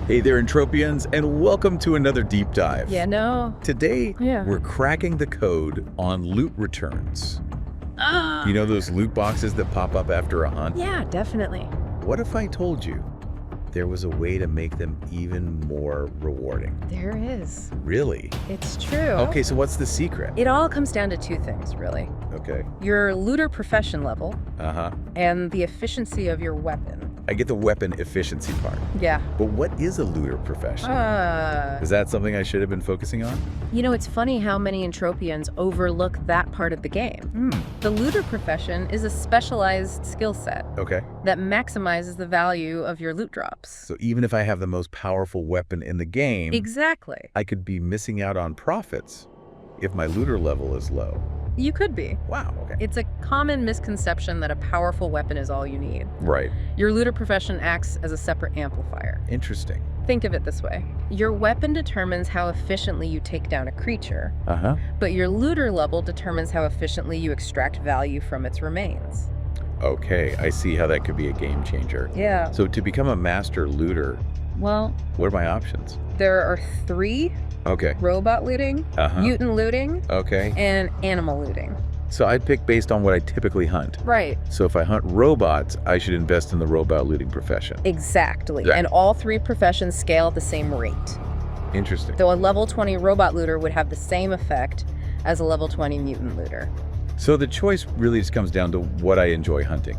Hey there, Entropians, and welcome to another deep dive. Yeah, no. Today, we're cracking the code on loot returns. Ah. You know those loot boxes that pop up after a hunt? Yeah, definitely. What if I told you there was a way to make them even more rewarding? There is. Really? It's true. Okay, so what's the secret? It all comes down to two things, really. Okay. Your looter profession level. Uh-huh. And the efficiency of your weapon. I get the weapon efficiency part. Yeah. But what is a looter profession? Is that something I should have been focusing on? You know, it's funny how many Entropians overlook that part of the game. The looter profession is a specialized skill set that maximizes the value of your loot drops. So even if I have the most powerful weapon in the game, exactly, I could be missing out on profits if my looter level is low. You could be. Wow, okay. It's a common misconception that a powerful weapon is all you need. Right. Your looter profession acts as a separate amplifier. Interesting. Think of it this way. Your weapon determines how efficiently you take down a creature, but your looter level determines how efficiently you extract value from its remains. Okay, I see how that could be a game changer. Yeah. So to become a master looter, well, what are my options? There are 3. Okay. Robot looting, mutant looting, and animal looting. So I'd pick based on what I typically hunt. Right. So if I hunt robots, I should invest in the robot looting profession. Exactly. Yeah. And all 3 professions scale at the same rate. Interesting. Though a level 20 robot looter would have the same effect as a level 20 mutant looter. So the choice really just comes down to what I enjoy hunting.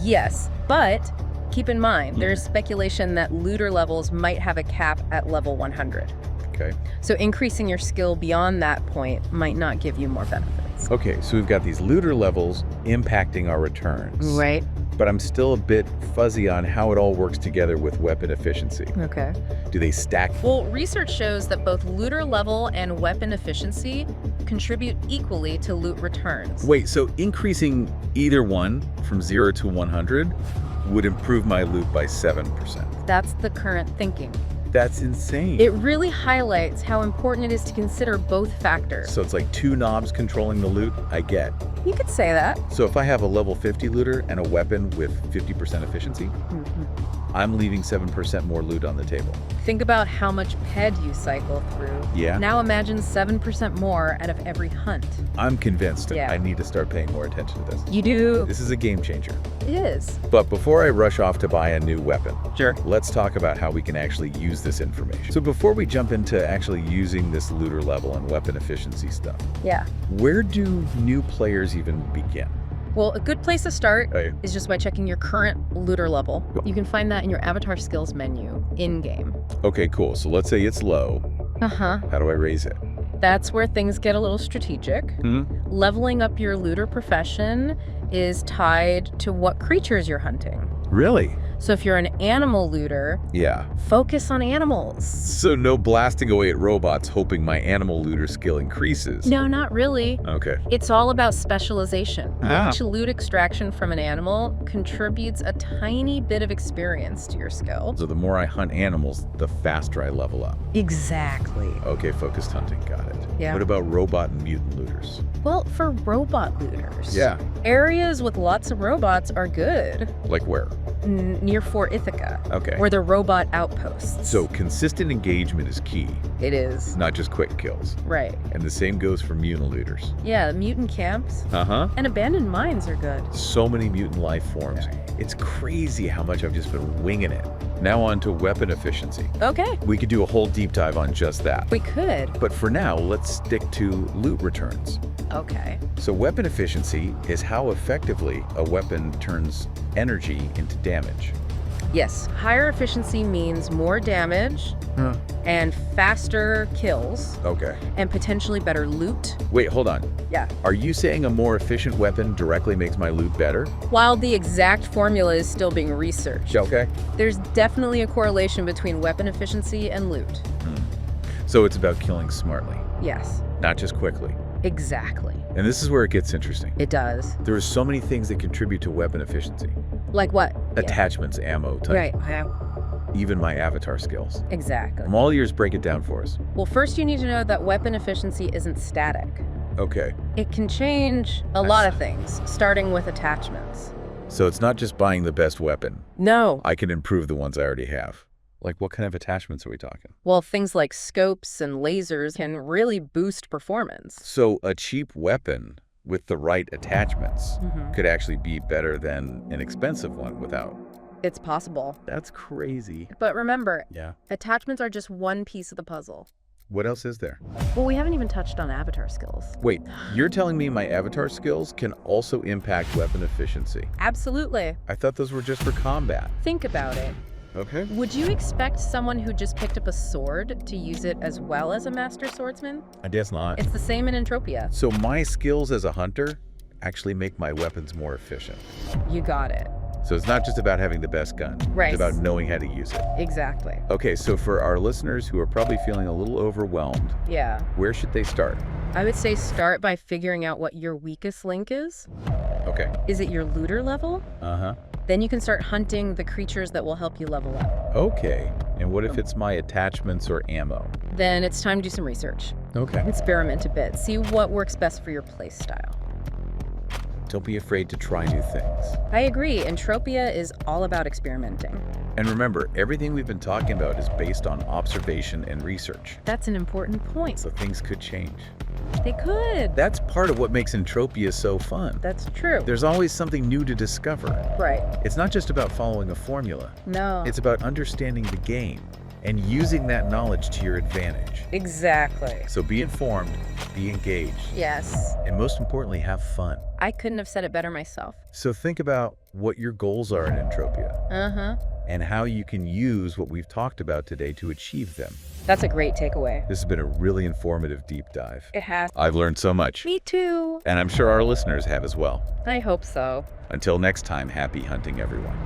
Yes, but keep in mind, there's speculation that looter levels might have a cap at level 100. Okay. So increasing your skill beyond that point might not give you more benefits. Okay, so we've got these looter levels impacting our returns. Right. But I'm still a bit fuzzy on how it all works together with weapon efficiency. Okay. Do they stack? Well, research shows that both looter level and weapon efficiency contribute equally to loot returns. Wait, so increasing either one from 0 to 100 would improve my loot by 7%. That's the current thinking. That's insane. It really highlights how important it is to consider both factors. So it's like 2 knobs controlling the loot? I get. You could say that. So if I have a level 50 looter and a weapon with 50% efficiency, I'm leaving 7% more loot on the table. Think about how much PED you cycle through. Yeah. Now imagine 7% more out of every hunt. I'm convinced I need to start paying more attention to this. You do. This is a game changer. It is. But before I rush off to buy a new weapon, sure, let's talk about how we can actually use this information. So before we jump into actually using this looter level and weapon efficiency stuff, where do new players even begin? Well, a good place to start is just by checking your current looter level. You can find that in your avatar skills menu in-game. Okay, cool. So let's say it's low. How do I raise it? That's where things get a little strategic. Leveling up your looter profession is tied to what creatures you're hunting. Really? So if you're an animal looter, focus on animals. So no blasting away at robots hoping my animal looter skill increases. No, not really. Okay. It's all about specialization. Each loot extraction from an animal contributes a tiny bit of experience to your skill. So the more I hunt animals, the faster I level up. Exactly. Okay, focused hunting, got it. Yeah. What about robot and mutant looters? Well, for robot looters, areas with lots of robots are good. Like where? Near Fort Ithaca. Okay. Or the robot outposts. So consistent engagement is key. It is. Not just quick kills. Right. And the same goes for mutant looters. Yeah, mutant camps. And abandoned mines are good. So many mutant life forms. It's crazy how much I've just been winging it. Now on to weapon efficiency. Okay. We could do a whole deep dive on just that. We could. But for now, let's stick to loot returns. Okay. So weapon efficiency is how effectively a weapon turns energy into damage. Yes, higher efficiency means more damage and faster kills. Okay. And potentially better loot. Wait, hold on. Yeah. Are you saying a more efficient weapon directly makes my loot better? While the exact formula is still being researched. Okay. There's definitely a correlation between weapon efficiency and loot. So it's about killing smartly. Yes. Not just quickly. Exactly. And this is where it gets interesting. It does. There are so many things that contribute to weapon efficiency. Like what? Attachments, ammo, type. Right. Yeah. Even my avatar skills. Exactly. I'm all ears, break it down for us. Well, first you need to know that weapon efficiency isn't static. Okay. It can change a lot of things, starting with attachments. So it's not just buying the best weapon. No. I can improve the ones I already have. Like what kind of attachments are we talking? Well, things like scopes and lasers can really boost performance. So a cheap weapon with the right attachments could actually be better than an expensive one without. It's possible. That's crazy. But remember, attachments are just one piece of the puzzle. What else is there? Well, we haven't even touched on avatar skills. Wait, you're telling me my avatar skills can also impact weapon efficiency? Absolutely. I thought those were just for combat. Think about it. Okay. Would you expect someone who just picked up a sword to use it as well as a master swordsman? I guess not. It's the same in Entropia. So my skills as a hunter actually make my weapons more efficient. You got it. So it's not just about having the best gun. Right. It's about knowing how to use it. Exactly. Okay, so for our listeners who are probably feeling a little overwhelmed, where should they start? I would say start by figuring out what your weakest link is. Okay. Is it your looter level? Uh-huh. Then you can start hunting the creatures that will help you level up. Okay. And what if it's my attachments or ammo? Then it's time to do some research. Okay. Experiment a bit. See what works best for your playstyle. Don't be afraid to try new things. I agree. Entropia is all about experimenting. And remember, everything we've been talking about is based on observation and research. That's an important point. So things could change. They could. That's part of what makes Entropia so fun. That's true. There's always something new to discover. Right. It's not just about following a formula. No. It's about understanding the game and using that knowledge to your advantage. Exactly. So be informed, be engaged. Yes. And most importantly, have fun. I couldn't have said it better myself. So think about what your goals are in Entropia. And how you can use what we've talked about today to achieve them. That's a great takeaway. This has been a really informative deep dive. It has. I've learned so much. Me too. And I'm sure our listeners have as well. I hope so. Until next time, happy hunting, everyone.